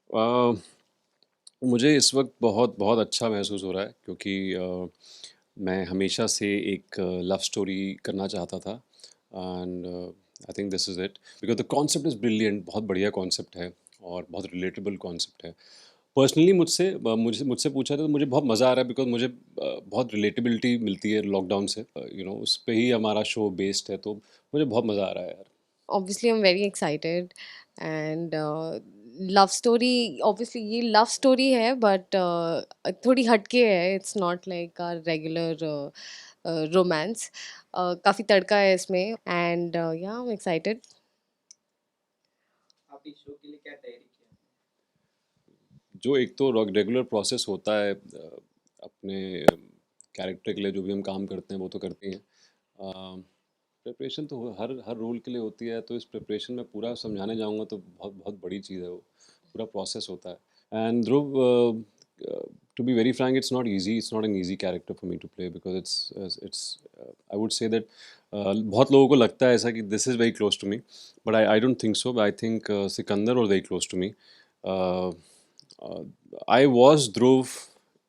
अ, मुझे इस वक़्त बहुत बहुत अच्छा महसूस हो रहा है क्योंकि मैं हमेशा से एक लव स्टोरी करना चाहता था and I think this is it because the concept is brilliant. बहुत बढ़िया कॉन्सेप्ट है और बहुत रिलेटेबल कॉन्सेप्ट है। पर्सनली मुझसे पूछा तो मुझे बहुत मज़ा आ रहा है बिकॉज़ मुझे बहुत रिलेटेबिलिटी मिलती है लॉकडाउन से। उस पे ही हमारा शो बेस्ड है, तो मुझे बहुत मज़ा आ रहा है यार। Obviously, I'm very excited, and love story, obviously ये लव स्टोरी है, बट थोड़ी हटके है. It's not like our regular romance. काफ़ी तड़का है इसमें, एंड या आई एम एक्साइटेड. जो एक तो रेगुलर प्रोसेस होता है अपने कैरेक्टर के लिए, जो भी हम काम करते हैं वो तो करते ही हैं। प्रिपरेशन तो हर हर रोल के लिए होती है, तो इस प्रिपरेशन में पूरा समझाने जाऊंगा तो बहुत बहुत बड़ी चीज़ है वो। पूरा प्रोसेस होता है। And Dhruv, to be very frank, it's not an easy character for me to play because it's I would say that बहुत लोगों को लगता है ऐसा कि this is very close to me, but I don't think so. I think Sikandar was very close to me. I was Dhruv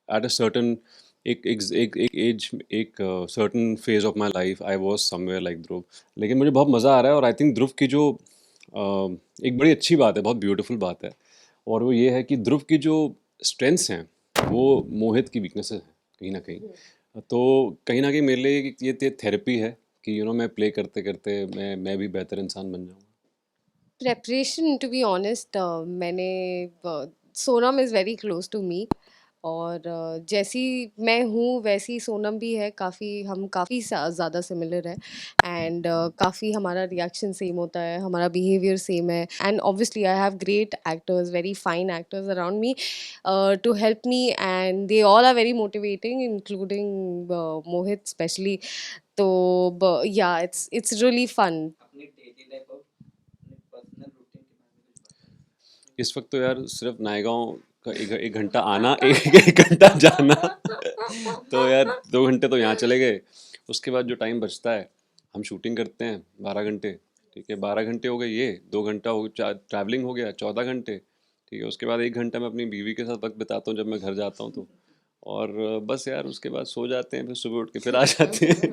at a certain एक age, एक certain phase of my life I was somewhere like ध्रुव. लेकिन मुझे बहुत मज़ा आ रहा है और आई थिंक ध्रुव की जो एक बड़ी अच्छी बात है, बहुत ब्यूटीफुल बात है, और वो ये है कि ध्रुव की जो स्ट्रेंथ्स हैं वो मोहित की वीकनेसेस हैं कहीं ना कहीं. तो कहीं ना कहीं मेरे लिए ये थेरेपी है कि मैं प्ले करते करते मैं भी बेहतर इंसान बन जाऊँ. प्रेपरेशन, टू बी ऑनेस्ट, मैंने Sonam is very close to me. और जैसी मैं हूँ वैसी सोनम भी है. काफ़ी हम काफ़ी ज़्यादा सिमिलर है, एंड काफ़ी हमारा रिएक्शन सेम होता है, हमारा बिहेवियर सेम है. And obviously I have great actors, very fine actors around me to help me, and they all are very motivating, including Mohit specially. तो या इट्स रियली फन. इस वक्त तो यार सिर्फ नायगांव का एक घंटा आना, एक घंटा जाना. तो यार 2 घंटे तो यहाँ चले गए. उसके बाद जो टाइम बचता है, हम शूटिंग करते हैं 12 घंटे. ठीक है, 12 घंटे हो गए, ये 2 घंटा हो, ट्रैवलिंग हो गया 14 घंटे. ठीक है, उसके बाद 1 घंटा मैं अपनी बीवी के साथ वक्त बिताता हूँ जब मैं घर जाता हूँ तो. और बस यार उसके बाद सो जाते हैं, फिर सुबह उठ के फिर आ जाते हैं.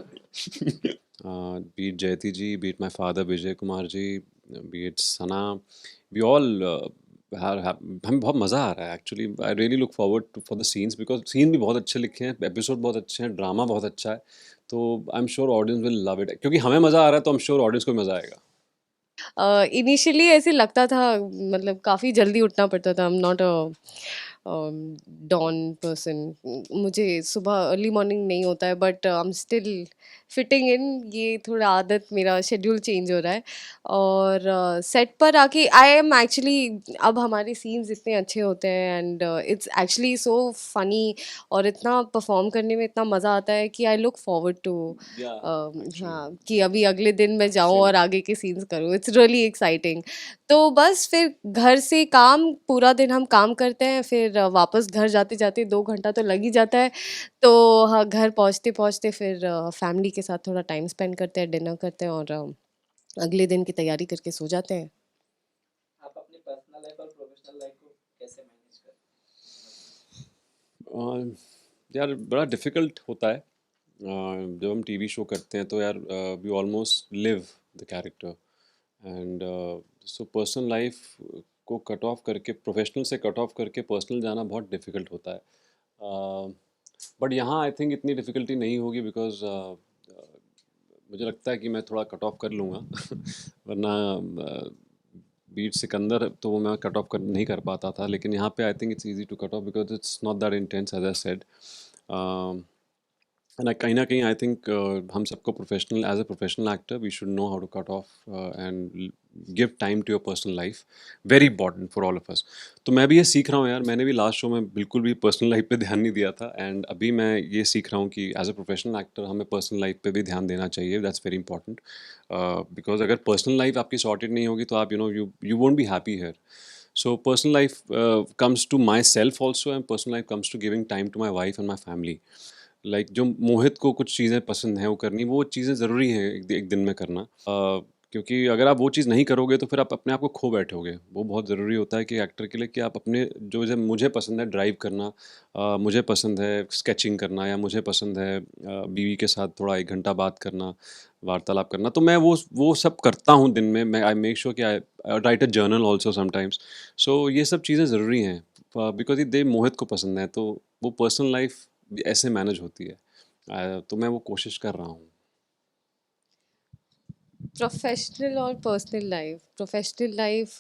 Be it Jayati ji, be it my father Vijay Kumar ji, be it Sana, we all, हमें बहुत मज़ा आ रहा है actually. I really look forward to for the scenes because scene भी बहुत अच्छे लिखे हैं, एपिसोड बहुत अच्छे हैं, ड्रामा बहुत अच्छा है. तो I am sure audience will love it, क्योंकि हमें मज़ा आ रहा है तो आई एम श्योर ऑडियंस को भी मज़ा आएगा. इनिशियली ऐसे लगता था, मतलब काफ़ी जल्दी उठना पड़ता था. I am not a dawn person. मुझे सुबह अर्ली मॉर्निंग नहीं होता है, but I am still fitting in. ये थोड़ा आदत, मेरा शेड्यूल चेंज हो रहा है. और सेट पर आके आई एम एक्चुअली, अब हमारे सीन्स इतने अच्छे होते हैं, and it's actually so funny. और इतना परफॉर्म करने में इतना मज़ा आता है कि आई लुक फॉरवर्ड टू, या एक्चुअली हाँ, कि अभी अगले दिन मैं जाऊँ सेम. और आगे के सीन्स करूँ. It's really exciting. तो बस फिर घर से काम, पूरा दिन हम काम करते हैं, फिर वापस घर जाते जाते 2 घंटा तो लग ही जाता है. तो हाँ, घर पहुँचते पहुँचते फिर फैमिली के साथ थोड़ा टाइम स्पेंड करते हैं, डिनर करते हैं, और अगले दिन की तैयारी करके सो जाते हैं. यार बड़ा डिफ़िकल्ट होता है. जब हम टीवी शो करते हैं तो यार we almost live the character. And so personal life को कट ऑफ करके, प्रोफेशनल से कट ऑफ करके पर्सनल जाना बहुत डिफ़िकल्ट होता है. बट यहाँ आई थिंक इतनी डिफ़िकल्टी नहीं होगी बिकॉज मुझे लगता है कि मैं थोड़ा कट ऑफ कर लूँगा. वरना बीट सिकंदर तो वो मैं कट ऑफ कर नहीं कर पाता था, लेकिन यहाँ पे I think it's easy to cut off because it's not that intense as I said. And कहीं ना कहीं आई थिंक हम सबको professional, as a professional actor we should know how to cut off and give time to your personal life. Very important for all of us. तो मैं भी ये सीख रहा हूँ यार. मैंने भी लास्ट शो में बिल्कुल भी पर्सनल लाइफ पे ध्यान नहीं दिया था, एंड अभी मैं ये सीख रहा हूँ कि एज अ प्रोफेशनल एक्टर हमें पर्सनल लाइफ पे भी ध्यान देना चाहिए. That's very important. बिकॉज अगर पर्सनल लाइफ आपकी सॉर्टेड नहीं होगी तो आप you won't be happy here. So personal life comes to myself also, and personal life comes to giving time to my wife and my family. जो मोहित को कुछ चीज़ें पसंद हैं वो करनी, वो चीज़ें ज़रूरी हैं एक दिन में करना. क्योंकि अगर आप वो चीज़ नहीं करोगे तो फिर आप अपने आप को खो बैठोगे। वो बहुत ज़रूरी होता है कि एक्टर के लिए कि आप अपने जो जब मुझे पसंद है ड्राइव करना, मुझे पसंद है स्केचिंग करना, या मुझे पसंद है बीवी के साथ थोड़ा 1 घंटा बात करना, वार्तालाप करना, तो मैं वो सब करता हूँ दिन में। मैं आई मेक श्योर कि आई राइट अ जर्नल ऑल्सो समटाइम्स। सो ये सब चीज़ें ज़रूरी हैं बिकॉज़ ये मोहित को पसंद है, तो वो पर्सनल लाइफ़ ऐसे मैनेज होती है। तो मैं वो कोशिश कर रहा हूँ। प्रोफेशनल और पर्सनल लाइफ, प्रोफेशनल लाइफ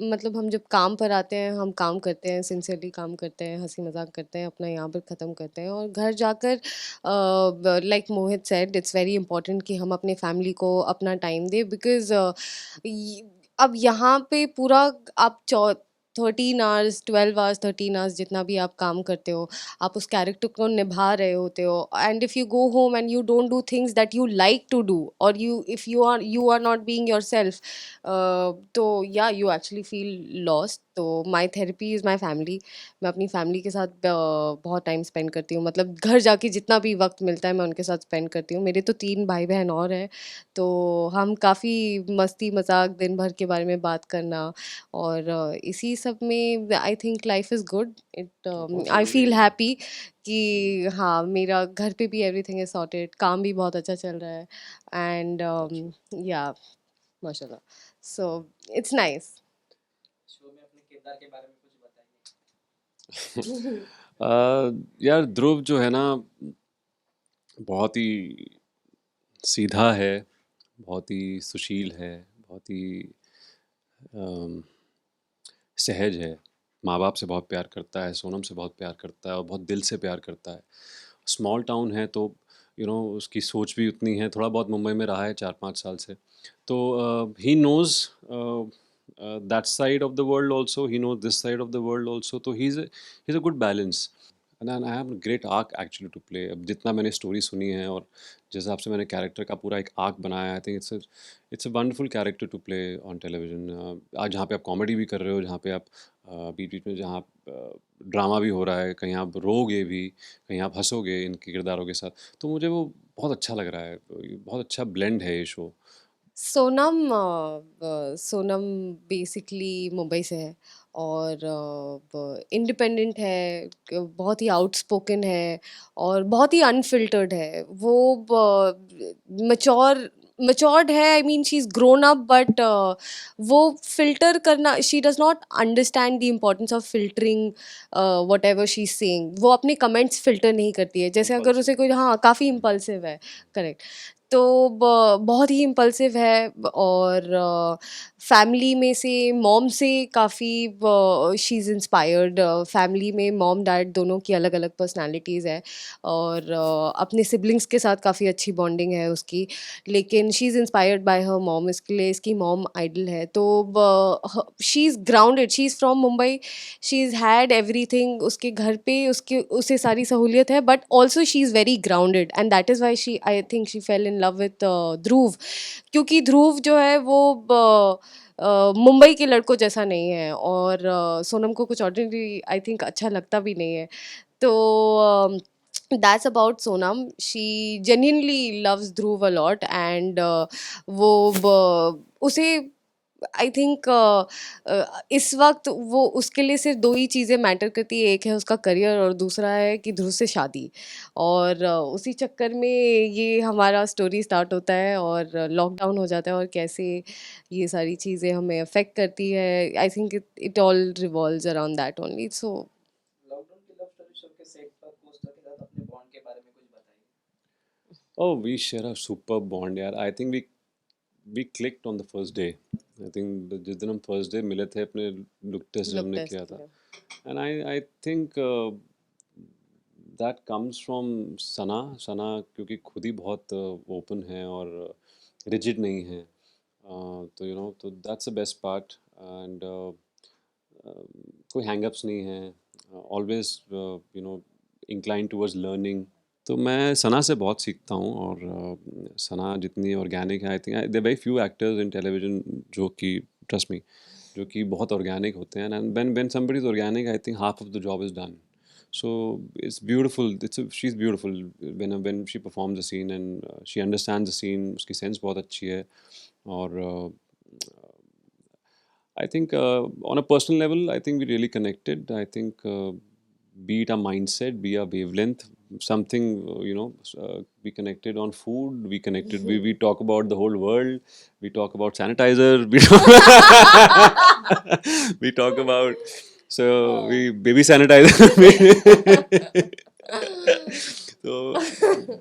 मतलब हम जब काम पर आते हैं, हम काम करते हैं, सिंसियरली काम करते हैं, हंसी मजाक करते हैं, अपना यहाँ पर ख़त्म करते हैं, और घर जाकर like Mohit said it's very important कि हम अपने फैमिली को अपना टाइम दें, बिकॉज अब यहाँ पे पूरा आप 13 आवर्स 12 आवर्स 13 आवर्स जितना भी आप काम करते हो, आप उस कैरेक्टर को निभा रहे होते हो, and if you go home and you don't do things that you like to do, और if you are not being yourself, तो या यू एक्चुअली फील लॉस्ट। तो my therapy is my family. मैं अपनी family के साथ बहुत time spend करती हूँ, मतलब घर जाके जितना भी वक्त मिलता है मैं उनके साथ स्पेंड करती हूँ। मेरे तो 3 भाई बहन और हैं, तो हम काफ़ी मस्ती मजाक दिन भर के बारे में बात करना, और इसी सब में I think life is good. बहुत आई ज़रूरी फील है। हैप्पी कि हाँ, मेरा घर पे भी एवरीथिंग इज सॉर्टेड, काम भी बहुत अच्छा चल रहा है, एंड अच्छा। या माशाल्लाह, सो इट्स नाइस। शो में अपने किरदार के बारे में कुछ बताइए। यार ध्रुव जो है ना, बहुत ही सीधा है, बहुत ही सुशील है, बहुत ही अम, सहज है। माँ बाप से बहुत प्यार करता है, सोनम से बहुत प्यार करता है और बहुत दिल से प्यार करता है। स्मॉल टाउन है तो उसकी सोच भी उतनी है। थोड़ा बहुत मुंबई में रहा है 4-5 साल से, तो he knows that side of the world also, he knows this side of the world also, तो he is a good balance. And I have great arc actually to play. अब जितना मैंने स्टोरी सुनी है और जिस हिसाब से मैंने कैरेक्टर का पूरा एक आर्क बनाया है, I think it's a wonderful character to play on television. आज जहाँ पे आप कॉमेडी भी कर रहे हो, जहाँ पे आप बीच बीच में जहाँ ड्रामा भी हो रहा है, कहीं आप रोगे भी, कहीं आप हंसोगे इनके किरदारों के साथ, तो मुझे वो बहुत अच्छा लग रहा है। तो ये बहुत अच्छा ब्लेंड है ये शो। सोनम बेसिकली मुंबई से है, और इंडिपेंडेंट है, बहुत ही आउटस्पोकन है, और बहुत ही अनफिल्टर्ड है। वो मच्योर्ड है, I mean she is grown up, but वो फिल्टर करना, she does not understand the importance of filtering what ever she is saying. वो अपने कमेंट्स फिल्टर नहीं करती है, जैसे अगर उसे इम्पल्सिव। कोई, हाँ, काफ़ी इम्पल्सिव है, करेक्ट। तो बहुत ही इम्पल्सिव है, और फैमिली में से मॉम से काफ़ी शी इज़ इंस्पायर्ड। फैमिली में मॉम डैड दोनों की अलग अलग पर्सनालिटीज़ है, और अपने सिबलिंग्स के साथ काफ़ी अच्छी बॉन्डिंग है उसकी, लेकिन she is inspired by her mom, इसके लिए इसकी मॉम आइडल है। तो she is grounded, she is from Mumbai, she is had everything, उसके घर पे उसके उसे सारी सहूलियत है, but also she is very grounded, and that is why she, I think she fell in love with Dhruv. क्योंकि ध्रुव जो है वो मुंबई के लड़कों जैसा नहीं है, और सोनम को कुछ ऑर्डिनरी आई थिंक अच्छा लगता भी नहीं है। तो that's about Sonam, she genuinely loves Dhruv a lot, and उसे आई थिंक इस वक्त वो उसके लिए सिर्फ दो ही चीज़ें मैटर करती है, एक है उसका करियर और दूसरा है कि ध्रुव से शादी। और उसी चक्कर में ये हमारा स्टोरी स्टार्ट होता है, और लॉकडाउन हो जाता है, और कैसे ये सारी चीज़ें हमें अफेक्ट करती है। I think it it all revolves around that only, so lockdown की लव स्टोरी शो के सेट पर पोस्टर के साथ अपने बॉन्ड के बारे में कुछ बताइए। Oh, we share a superb bond यार। I think we clicked on the first day। I think जिस दिन हम फर्स्ट डे मिले थे, अपने लुक टेस्ट जब लुक हमने टेस्ट किया था, किया। And I think that comes from Sana. Sana क्योंकि खुद ही बहुत ओपन है और रिजिड नहीं है, तो तो that's the best part. And कोई हैंगअप्स नहीं है, ऑलवेज इंक्लाइन टूवर्ड्स लर्निंग। तो मैं सना से बहुत सीखता हूँ, और सना जितनी ऑर्गेनिक है, I think there very few actors in television जो कि, ट्रस्ट मी, जो कि बहुत ऑर्गेनिक होते हैं। And when somebody is organic, I think half of the job is done. So it's beautiful. She's beautiful when she performs the scene, and she understands the scene. उसकी sense बहुत अच्छी है. और I think on a personal level, I think we really connected. I think be it our mindset, be our wavelength, something we connected on food. We connected. We talk about the whole world. We talk about sanitizer. We talk about we baby sanitizer. So,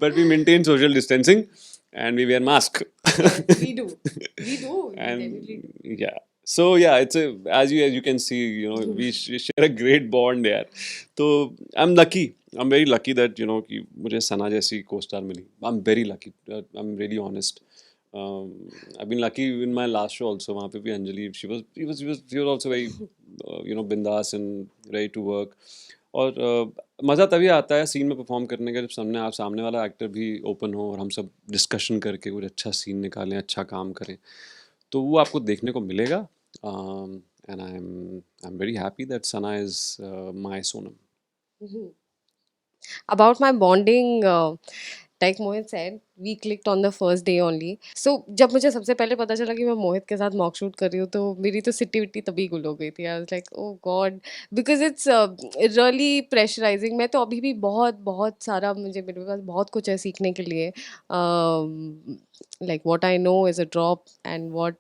but we maintain social distancing and we wear mask. Yes, we do. We do. We And definitely do. yeah, so yeah, it's a as you can see, we share a great bond there. So I'm very lucky that कि मुझे सना जैसी co-star milli. I'm very lucky. I'm really honest. I've been lucky in my last show also. वहाँ पे भी Anjali, she was also very बिंदास and ready to work. और मज़ा तभी आता है सीन में परफॉर्म करने का जब सामने वाला एक्टर भी ओपन हो और हम सब डिस्कशन करके कुछ अच्छा सीन निकालें, अच्छा काम करें, तो वो आपको देखने को मिलेगा. And I am very happy that Sana is my Sonam. About my bonding, like Mohit said, we clicked on the first day only. So जब मुझे सबसे पहले पता चला कि मैं मोहित के साथ मॉक शूट कर रही हूँ तो मेरी तो सिट्टी विट्टी तभी गुल हो गई थी. I was like oh God, because it's really pressurising. मैं तो अभी भी बहुत बहुत सारा मेरे पास बहुत कुछ है सीखने के लिए. Like what I know is a drop and what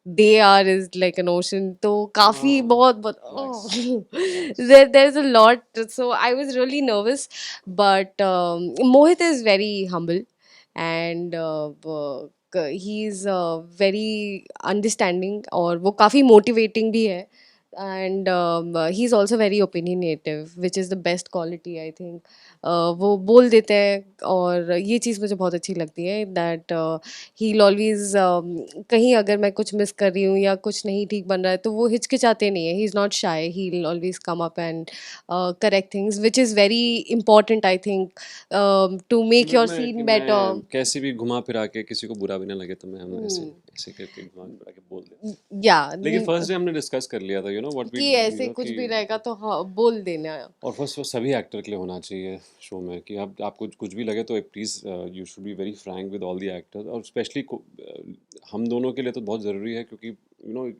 they are is like an ocean. तो काफी बहुत Nice. there's a lot. So I was really nervous, but Mohit is very humble, and he's very understanding और वो काफी motivating भी है. And he's also very opinionative, which is the best quality I think. वो बोल देते हैं और ये चीज़ मुझे बहुत अच्छी लगती है दैट he'll always कहीं अगर मैं कुछ मिस कर रही हूँ या कुछ नहीं ठीक बन रहा है तो वो हिचकिचाते नहीं है. He is not shy. he'll always come up and correct things, which is very important I think, to make your कि scene मैं better. कैसे भी घुमा फिरा के किसी को बुरा भी ना लगे तो मैं हम ऐसे ऐसे करके घुमा फिरा के बोल देते. Yeah, लेकिन फर्स्ट डे हमने डिस्कस कर लिया था व्हाट वी कि ऐसे कुछ भी रहेगा तो हाँ बोल देना. और फर्स्ट वो सभी एक्टर के लिए होना चाहिए शो में कि आप आपको कुछ भी लगे तो please you should be very Frank with all the actors. और स्पेशली हम दोनों के लिए तो बहुत ज़रूरी है क्योंकि कभी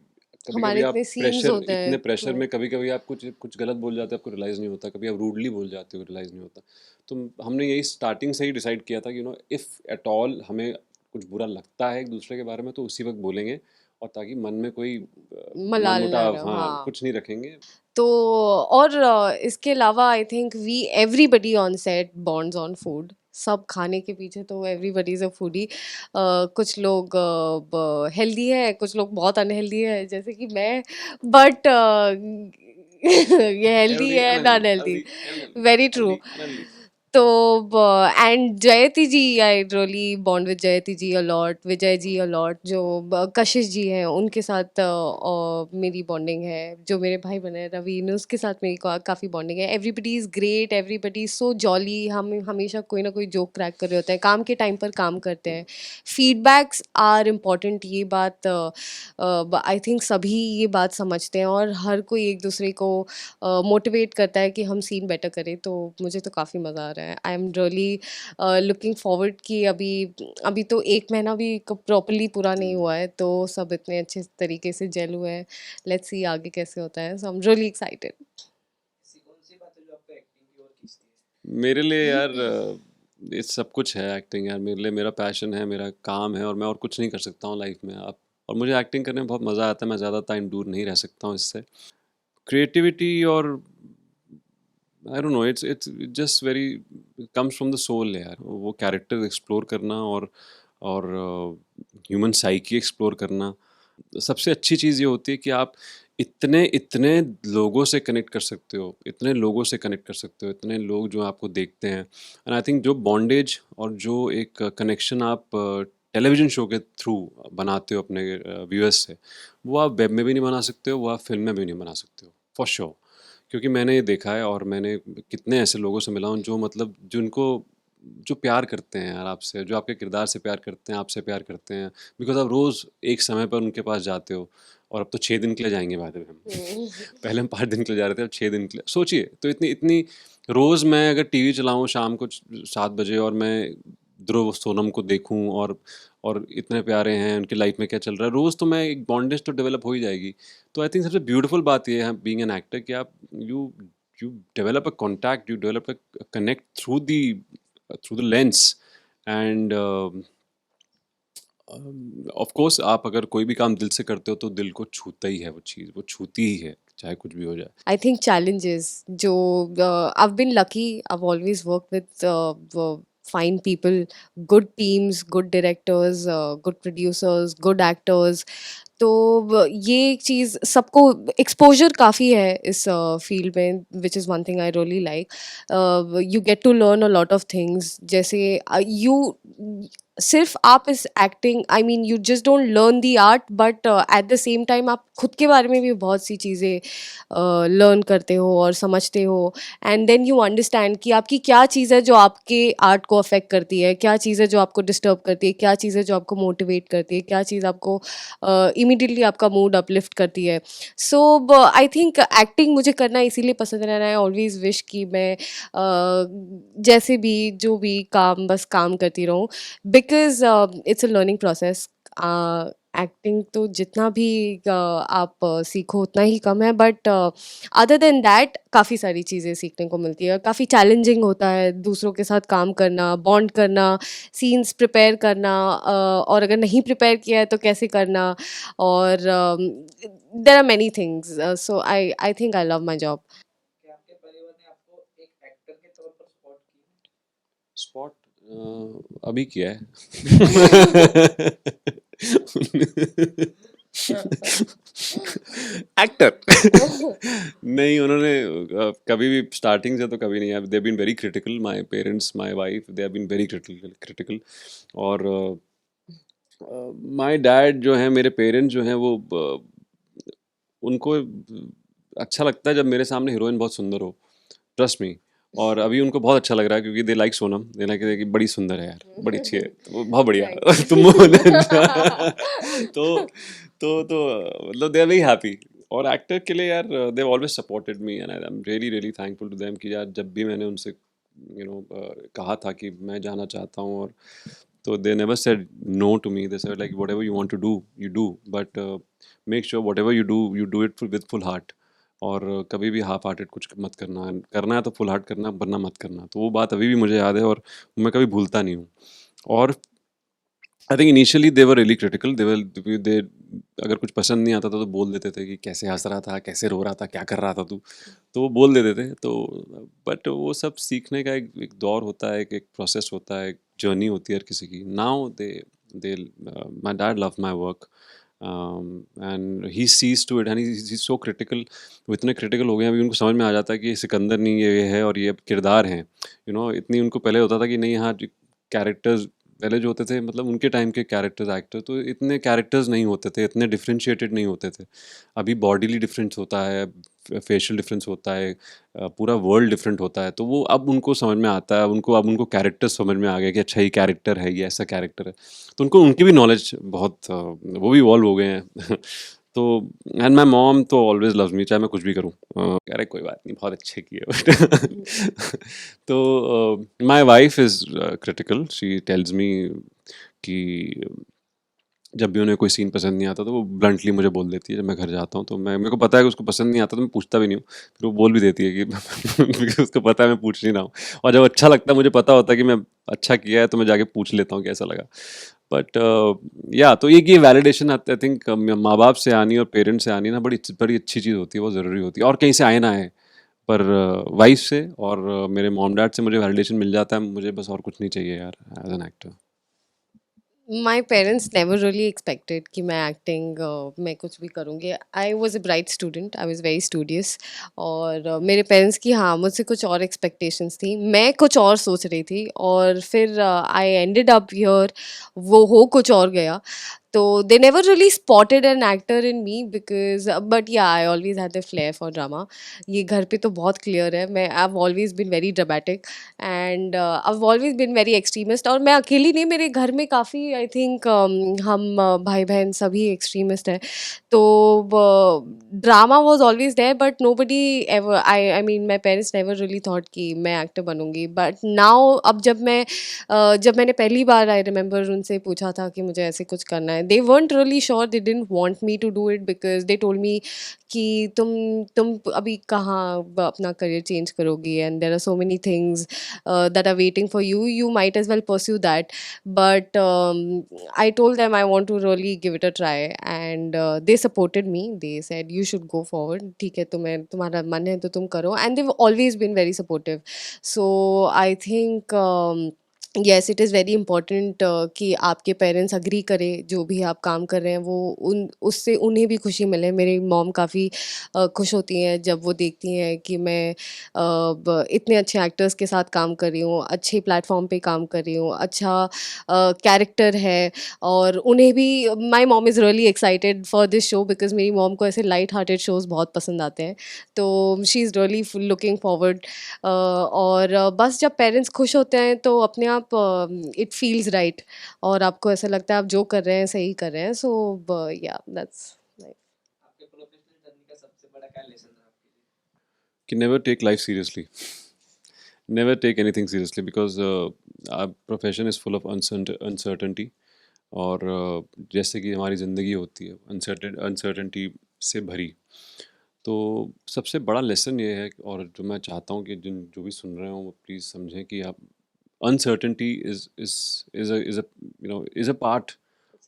कभी हमारे आप इतने सीन्स होते हैं इतने प्रेशर तो में कभी कभी आप कुछ कुछ गलत बोल जाते हो, आपको रियलाइज़ नहीं होता. कभी आप रूडली बोल जाते हो, रियलाइज़ नहीं होता. तो हमने यही स्टार्टिंग से ही डिसाइड किया था कि इफ़ एट ऑल हमें कुछ बुरा लगता है एक दूसरे के बारे में तो उसी वक्त बोलेंगे, और ताकि मन में कोई मलाल ना मनमुटाव, रहो. हाँ, हाँ. कुछ नहीं रखेंगे. तो और इसके अलावा I think we everybody on set bonds on food. सब खाने के पीछे तो एवरीबडी इज अ फूडी. कुछ लोग हेल्दी है, कुछ लोग बहुत अनहेल्दी है जैसे कि मैं. बट ये हेल्दी Healthy है and ना unhealthy, unhealthy. healthy and unhealthy, very true. healthy and unhealthy. तो एंड जयति जी, आई रियली बॉन्ड विद जयति जी अलॉट, विजय जी अलॉट, जो कशिश जी हैं उनके साथ मेरी बॉन्डिंग है. जो मेरे भाई बने हैं रवीन, उसके साथ मेरी काफ़ी बॉन्डिंग है. Everybody is great, everybody is so jolly. हम हमेशा कोई ना कोई जोक क्रैक कर रहे होते हैं, काम के टाइम पर काम करते हैं. Feedbacks are important. ये बात आई थिंक सभी ये बात समझते हैं और हर कोई एक दूसरे को मोटिवेट करता है कि हम सीन बेटर करें. तो मुझे तो काफ़ी मज़ा आ रहा है. आई एम रियली लुकिंग फॉरवर्ड कि अभी अभी तो 1 महीना भी प्रॉपर्ली पूरा नहीं हुआ है तो सब इतने अच्छे तरीके से जेल हुए हैं. लेट्स सी आगे कैसे होता है. सो आई एम रियली एक्साइटेड. कौन सी बात है जो आपको एक्टिंग की ओर खींचती है? मेरे लिए यार ये सब कुछ है एक्टिंग यार. मेरे लिए मेरा पैशन है, मेरा काम है, और मैं और कुछ नहीं कर सकता हूँ लाइफ में अब. और मुझे एक्टिंग करने में बहुत मज़ा आता है. मैं ज़्यादा टाइम दूर नहीं रह सकता हूँ इससे. क्रिएटिविटी और I don't know, it's just very comes from the soul यार. वो कैरेक्टर एक्सप्लोर करना और ह्यूमन साइकी एक्सप्लोर करना. सबसे अच्छी चीज़ ये होती है कि आप इतने इतने लोगों से कनेक्ट कर सकते हो, इतने लोगों से कनेक्ट कर सकते हो, इतने लोग जो आपको देखते हैं. एंड आई थिंक जो बॉन्डेज और जो एक कनेक्शन आप टेलीविज़न शो के थ्रू बनाते हो अपने व्यूअर्स से, वो आप वेब में भी नहीं बना सकते हो, वो आप फिल्म में भी नहीं बना सकते हो फॉर श्योर. क्योंकि मैंने ये देखा है और मैंने कितने ऐसे लोगों से मिला हूँ जो मतलब जिनको जो प्यार करते हैं यार आपसे, जो आपके किरदार से प्यार करते हैं, आपसे प्यार करते हैं, बिकॉज़ आप रोज़ एक समय पर उनके पास जाते हो, और अब तो 6 दिन के लिए जाएँगे बाय द वे हम। पहले हम 5 दिन के लिए जा रहे थे, अब 6 दिन के लिए। सोचिए, तो इतनी इतनी रोज़ मैं अगर टीवी चलाऊँ शाम को 7 बजे और मैं ध्रुव सोनम को देखूँ, और इतने प्यारे हैं, उनकी लाइफ में क्या चल रहा है, रोज़ तो मैं एक बॉन्डेज तो डेवलप हो ही जाएगी। तो आई थिंक सबसे ब्यूटीफुल बात ये है बीइंग एन एक्टर कि आप you develop a contact, you develop a connect through the lens, end of course आप अगर कोई भी काम दिल से करते हो तो दिल को छूता ही है, वो चीज़ वो छूती ही है, चाहे कुछ भी हो जाए। I think challenges. जो I've been lucky. I've always worked with fine people, good teams, good directors, good producers, good actors. तो ये एक चीज़ सबको एक्सपोजर काफ़ी है इस फील्ड में, which is one thing I really like. You get to learn a lot of things. जैसे you सिर्फ आप इस acting, I mean you just don't learn the art, but at the same time आप खुद के बारे में भी बहुत सी चीज़ें लर्न करते हो और समझते हो. एंड देन यू अंडरस्टैंड कि आपकी क्या चीज़ है जो आपके आर्ट को अफेक्ट करती है, क्या चीज़ है जो आपको डिस्टर्ब करती है, क्या चीज़ है जो आपको मोटिवेट करती है, क्या चीज़ आपको इमीडिएटली आपका मूड अपलिफ्ट करती है. सो आई थिंक एक्टिंग मुझे करना इसीलिए पसंद है. आई ऑलवेज विश कि मैं जैसे भी जो भी काम बस काम करती रहूँ, because it's a learning process. Acting तो जितना भी आप सीखो उतना ही कम है, बट अदर देन दैट काफ़ी सारी चीज़ें सीखने को मिलती है. काफ़ी चैलेंजिंग होता है दूसरों के साथ काम करना, बॉन्ड करना, सीन्स प्रिपेयर करना, और अगर नहीं प्रिपेयर किया है तो कैसे करना. और there are many things. So I think I love my job. क्या आपके परिवार ने आपको एक एक्टर के तौर पर सपोर्ट किया? स्पॉट अभी किया है। एक्टर नहीं, उन्होंने कभी भी स्टार्टिंग से तो कभी नहीं है. They been very critical, my parents, my wife, they have been very critical. और माय डैड जो है, मेरे पेरेंट्स जो हैं वो उनको अच्छा लगता है जब मेरे सामने हीरोइन बहुत सुंदर हो, ट्रस्ट मी. और अभी उनको बहुत अच्छा लग रहा है क्योंकि they like Sonam, they like कि बड़ी सुंदर है यार, बड़ी अच्छी है, तो बहुत बढ़िया. Thank तुम you. तो मतलब दे आर वेरी हैप्पी. और एक्टर के लिए यार they always supported me, and I am really really thankful to them कि यार जब भी मैंने उनसे कहा था कि मैं जाना चाहता हूँ, और तो they never said no to me. They said like whatever you want to do you do, but make sure whatever you do it with full heart. और कभी भी हाफ हार्टेड कुछ मत करना, करना है तो फुल हार्ट करना, वरना मत करना. तो वो बात अभी भी मुझे याद है और मैं कभी भूलता नहीं हूँ. और I think initially they were really critical. They अगर कुछ पसंद नहीं आता था तो बोल देते थे कि कैसे हंस रहा था, कैसे रो रहा था, क्या कर रहा था तू, तो वो बोल देते थे. तो बट वो सब सीखने का एक दौर होता है, एक प्रोसेस होता है, एक जर्नी होती है हर किसी की. Now they my dad love my work, and he sees to it, and he so critical. वो इतने क्रिटिकल हो गए हैं अभी, उनको समझ में आ जाता है कि ये सिकंदर नहीं, ये है, और ये अब किरदार हैं. इतनी उनको पहले होता था कि नहीं, हाँ कैरेक्टर्स पहले जो होते थे, मतलब उनके टाइम के कैरेक्टर्स, एक्टर तो इतने कैरेक्टर्स नहीं होते थे, इतने डिफ्रेंशिएटेड नहीं होते थे. अभी बॉडीली डिफरेंस होता है, फेशियल डिफरेंस होता है, पूरा वर्ल्ड डिफरेंट होता है. तो वो अब उनको समझ में आता है, अब उनको कैरेक्टर्स समझ में आ गया कि अच्छा ये कैरेक्टर है, ये ऐसा कैरेक्टर है. तो उनको उनकी भी नॉलेज बहुत वो भी इवॉल्व हो गए हैं. तो एंड माई मॉम तो ऑलवेज लव्स मी, चाहे मैं कुछ भी करूँ. कह रहे कोई बात नहीं, बहुत अच्छे किए. तो my wife is critical. She tells me कि जब भी उन्हें कोई सीन पसंद नहीं आता तो वो ब्लंटली मुझे बोल देती है. जब मैं घर जाता हूँ तो मेरे को पता है कि उसको पसंद नहीं आता, तो मैं पूछता भी नहीं हूँ. फिर वो बोल भी देती है कि क्योंकि उसको पता है मैं पूछ नहीं रहा हूँ. और जब अच्छा लगता है, मुझे पता होता है कि मैं अच्छा किया है, तो मैं जाके पूछ लेता हूँ कैसा लगा. बट या तो ये वैलिडेशन आई थिंक माँ बाप से आनी और पेरेंट्स से आनी ना बड़ी बड़ी अच्छी चीज़ होती है, बहुत ज़रूरी होती है. और कहीं से आए ना आए, पर वाइफ से और मेरे मॉम डैड से मुझे वैलिडेशन मिल जाता है. मुझे बस और कुछ नहीं चाहिए यार as an actor. My parents never really expected कि मैं एक्टिंग में कुछ भी करूँगी. I was a bright student, I was very studious. और मेरे पेरेंट्स की हाँ मुझसे कुछ और एक्सपेक्टेशंस थी, मैं कुछ और सोच रही थी, और फिर आई एंडेड अप हियर, वो हो कुछ और गया. तो they never really spotted an actor in me because but yeah I always had the flair for drama. ये घर पे तो बहुत clear है, मैं I've always been very dramatic and I've always been very extremist, और मैं अकेली नहीं, मेरे घर में काफ़ी I think हम भाई बहन सभी extremist हैं, तो drama was always there but nobody ever I mean my parents never really thought कि मैं एक्टर बनूंगी, बट नाउ अब जब मैंने पहली बार आई रिमेंबर उनसे पूछा था कि मुझे ऐसे कुछ करना है, दे weren't really sure, they didn't want me to do it because they told me कि तुम अभी कहाँ अपना करियर चेंज करोगी and there are so many things that are waiting for you, you might as well pursue that. But I told them I want to really give it a try and they supported me. They said you should go forward, ठीक है तुम्हारा मन है तो तुम करो, and they've always been very supportive. So I think yes it is very important कि आपके पेरेंट्स अग्री करें जो भी आप काम कर रहे हैं, वो उन उससे उन्हें भी खुशी मिले। मेरी मॉम काफ़ी खुश होती हैं जब वो देखती हैं कि मैं इतने अच्छे एक्टर्स के साथ काम कर रही हूँ, अच्छे प्लेटफॉर्म पे काम कर रही हूँ, अच्छा कैरेक्टर है, और उन्हें भी my mom is really excited for this show because मेरी मॉम को ऐसे लाइट हार्टेड शोज़ बहुत पसंद आते हैं, तो she is really looking forward. और बस जब पेरेंट्स खुश होते हैं तो अपने आप इट फील्स राइट, और आपको ऐसा लगता है आप जो कर रहे हैं सही कर रहे हैं, सो या दैट्स आपके प्रोफेशनल जर्नी का सबसे बड़ा क्या लेसन रहा आपके लिए? कि never take life seriously. Never take anything seriously because our profession is full of uncertainty. और जैसे कि हमारी ज़िंदगी होती है अनसर्टेनिटी से भरी, तो सबसे बड़ा लेसन ये है, और जो मैं चाहता हूँ कि जो भी सुन रहे हो वो प्लीज़ समझें कि आप uncertainty is a part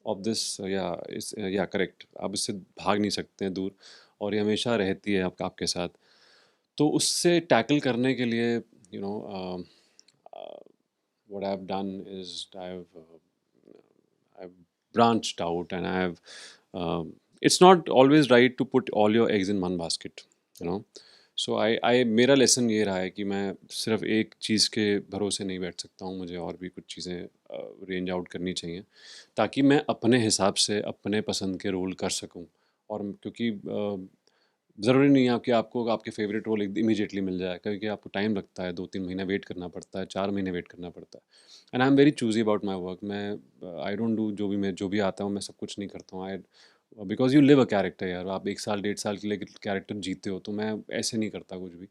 of this, या करेक्ट, आप इससे भाग नहीं सकते हैं दूर, और ये हमेशा रहती है आपके साथ। तो उससे टैकल करने के लिए what I've done is I've branched out, and it's not always right to put all your eggs in one basket, you know. सो आई मेरा लेसन ये रहा है कि मैं सिर्फ एक चीज़ के भरोसे नहीं बैठ सकता हूँ, मुझे और भी कुछ चीज़ें रेंज आउट करनी चाहिए ताकि मैं अपने हिसाब से अपने पसंद के रोल कर सकूँ। और क्योंकि ज़रूरी नहीं है कि आपको आपके फेवरेट रोल इमीडिएटली मिल जाए, क्योंकि आपको टाइम लगता है, 2-3 महीने वेट करना पड़ता है, 4 महीने वेट करना पड़ता है। And I am very choosy about my work. मैं आई डोंट डू जो भी आता हूँ मैं सब कुछ नहीं करता हूँ। I because you live a character यार, आप 1 साल 1.5 साल के लिए कैरेक्टर जीते हो, तो मैं ऐसे नहीं करता कुछ भी।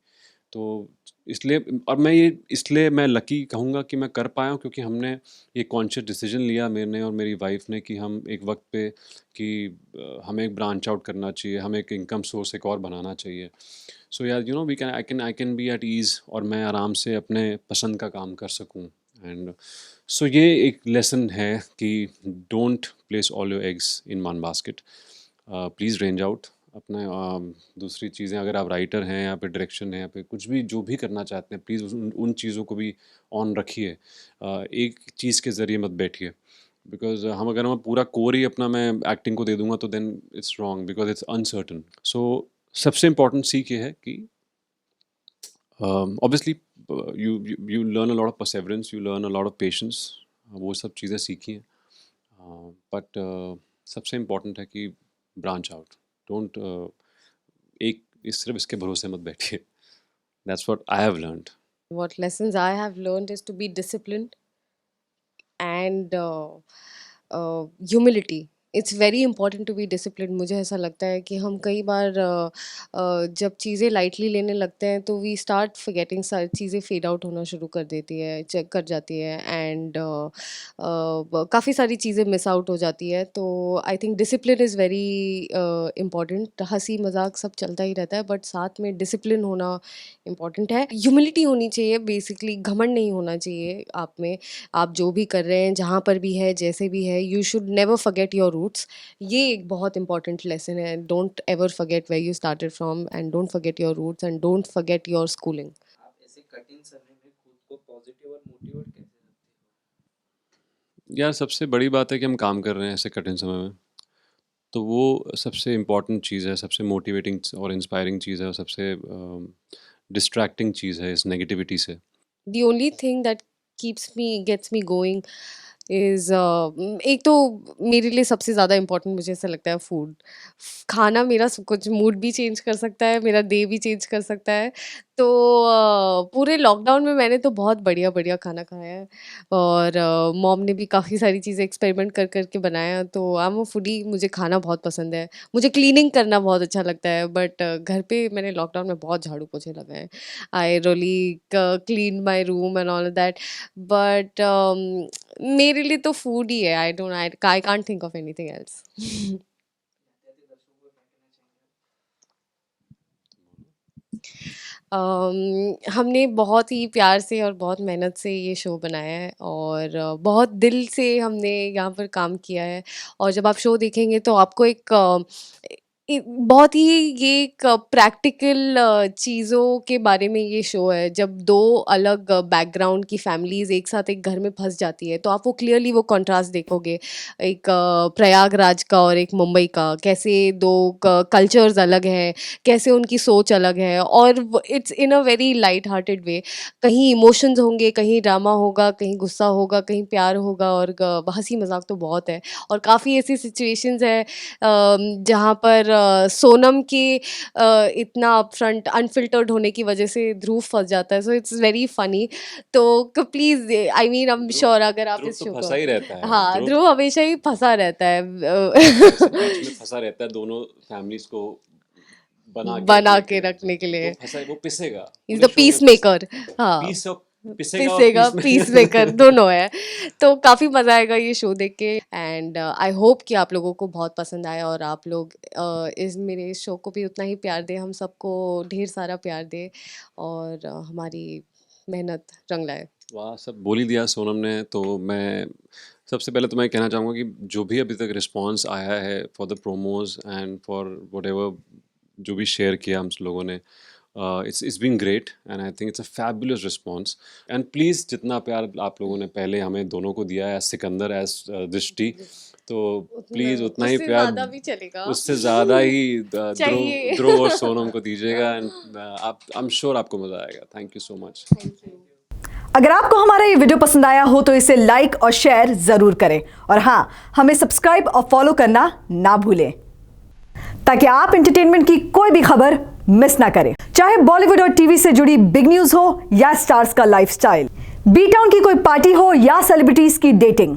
तो इसलिए, और इसलिए मैं लकी कहूँगा कि मैं कर पाया हूँ, क्योंकि हमने ये कॉन्शियस डिसीजन लिया, मैंने और मेरी वाइफ ने, कि हम एक वक्त पे कि हमें एक ब्रांच आउट करना चाहिए, हमें एक इनकम सोर्स एक और बनाना चाहिए। सो यार we can I can be at ease, और मैं आराम से अपने पसंद का काम कर सकूँ। एंड सो ये एक लेसन है कि don't place all your eggs in one basket, please range out अपने। दूसरी चीज़ें, अगर आप राइटर हैं या फिर डायरेक्शन है या फिर कुछ भी जो भी करना चाहते हैं, प्लीज़ उन चीज़ों को भी ऑन रखिए। एक चीज़ के ज़रिए मत बैठिए, बिकॉज अगर हम पूरा कोर ही अपना मैं एक्टिंग को दे दूंगा तो then it's wrong, because it's uncertain. So सबसे इम्पॉर्टेंट सीख ये है कि obviously you learn a lot of perseverance, you learn a lot of patience, वो सब चीज़ें सीखी हैं। बट सबसे इम्पॉर्टेंट है कि ब्रांच आउट, डोंट सिर्फ इसके भरोसे मत बैठिए। That's what I have learned. what lessons I have learned is to be disciplined and humility. It's very important to be discipline. मुझे ऐसा लगता है कि हम कई बार जब चीज़ें लाइटली लेने लगते हैं तो वी स्टार्ट फॉरगेटिंग, सारी चीज़ें फेड आउट होना शुरू कर देती है, चेक कर जाती है, एंड काफ़ी सारी चीज़ें मिस आउट हो जाती है। तो I think discipline is very important. हंसी मजाक सब चलता ही रहता है, बट साथ में डिसिप्लिन होना इम्पॉर्टेंट है। ह्यूमिलिटी होनी चाहिए, बेसिकली घमंड नहीं होना चाहिए आप में। आप जो भी कर रहे हैं, जहाँ पर भी है, जैसे भी है, you should never forget your roots. ये एक बहुत इंपॉर्टेंट लेसन है। Don't ever forget where you started from, and don't forget your roots, and don't forget your schooling. आप ऐसे कठिन समय में खुद को पॉजिटिव और मोटिवेट कैसे रखते हो? यार सबसे बड़ी बात है कि हम काम कर रहे हैं ऐसे कठिन समय में, तो वो सबसे इम्पॉर्टेंट चीज़ है, सबसे मोटिवेटिंग और इंस्पायरिंग चीज़ है, और सबसे डिस्ट्रैक्टिंग चीज़ है इस नेगेटिविटी से। The only thing that keeps me gets me going is एक तो मेरे लिए सबसे ज़्यादा इम्पोर्टेंट मुझे ऐसा लगता है फूड। खाना मेरा सब कुछ मूड भी चेंज कर सकता है, मेरा डे भी चेंज कर सकता है। तो पूरे लॉकडाउन में मैंने तो बहुत बढ़िया-बढ़िया खाना खाया है और मॉम ने भी काफ़ी सारी चीज़ें एक्सपेरिमेंट कर के बनाया, तो आई एम अ फूडी, मुझे खाना बहुत पसंद है। मुझे क्लीनिंग करना बहुत अच्छा लगता है, बट घर पे मैंने लॉकडाउन में बहुत झाड़ू-पोछे लगाए हैं। I really cleaned my room and all that, but मेरे लिए तो फूड ही है। I can't think of anything else. यदि दर्शकों को क्या कहना चाहेंगे? हमने बहुत ही प्यार से और बहुत मेहनत से ये शो बनाया है और बहुत दिल से हमने यहाँ पर काम किया है और जब आप शो देखेंगे तो आपको बहुत ही ये एक प्रैक्टिकल चीज़ों के बारे में ये शो है। जब दो अलग बैकग्राउंड की फैमिलीज़ एक साथ एक घर में फंस जाती है तो आप वो क्लियरली वो कंट्रास्ट देखोगे, एक प्रयागराज का और एक मुंबई का, कैसे दो कल्चर्स अलग हैं, कैसे उनकी सोच अलग है और it's in a very light hearted way. कहीं इमोशंस होंगे, कहीं ड्रामा होगा, कहीं गुस्सा होगा, कहीं प्यार होगा और हंसी मजाक तो बहुत है। और काफ़ी ऐसी सिचुएशंस है जहाँ पर सोनम के इतना अपफ्रंट अनफिल्टर्ड होने की वजह से ध्रुव फंस जाता है, सो इट्स वेरी फनी। तो please, I mean I am Dhruv sure अगर आप ध्रुव इस तो शो फंसा ही को, रहता है। हाँ, ध्रुव हमेशा ही फंसा रहता है ऐसे पैच में फंसा रहता है, दोनों फैमिलीज को बना के बना रखने के के लिए। रखने के लिए। वो फंसा, वो पिसेगा इज पूरे द शो में, पीस मेकर। हाँ, पीस पिसेगा और पिसेगा, पीस पीस में मेकर दोनों है। तो काफ़ी मज़ा आएगा ये शो देख के एंड आई होप कि आप लोगों को बहुत पसंद आए और आप लोग इस मेरे इस शो को भी उतना ही प्यार दें, हम सबको ढेर सारा प्यार दें और हमारी मेहनत रंग लाए। वाह, सब बोल ही दिया सोनम ने। तो मैं सबसे पहले तो मैं कहना चाहूँगा कि जो भी अभी तक रिस्पांस आया है for the promos and for whatever जो भी शेयर किया हम लोगों ने, it's been great and I think it's a fabulous response. And please जितना प्यार आप लोगों ने पहले हमें दोनों को दिया है, एज सिकंदर एज दृष्टि, तो प्लीज़ उतना ही उससे प्यार, ज़्यादा भी चलेगा। उससे ज़्यादा ही ध्रुव चाहिए। ध्रुव और सोनम को दीजिएगा एंड आप, आई एम श्योर आपको मज़ा आएगा। Thank you so much. Thank you. अगर आपको हमारा ये वीडियो पसंद आया हो तो इसे लाइक और शेयर जरूर करें और हाँ, हमें सब्सक्राइब और फॉलो करना ना भूलें ताकि आप एंटरटेनमेंट की कोई भी खबर मिस ना करें, चाहे बॉलीवुड और टीवी से जुड़ी बिग न्यूज हो या स्टार्स का लाइफस्टाइल, बी टाउन की कोई पार्टी हो या सेलिब्रिटीज की डेटिंग,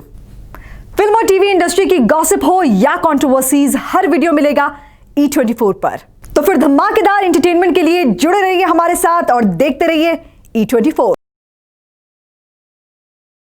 फिल्म और टीवी इंडस्ट्री की गॉसिप हो या कंट्रोवर्सीज, हर वीडियो मिलेगा E24 पर। तो फिर धमाकेदार एंटरटेनमेंट के लिए जुड़े रहिए हमारे साथ और देखते रहिए E24।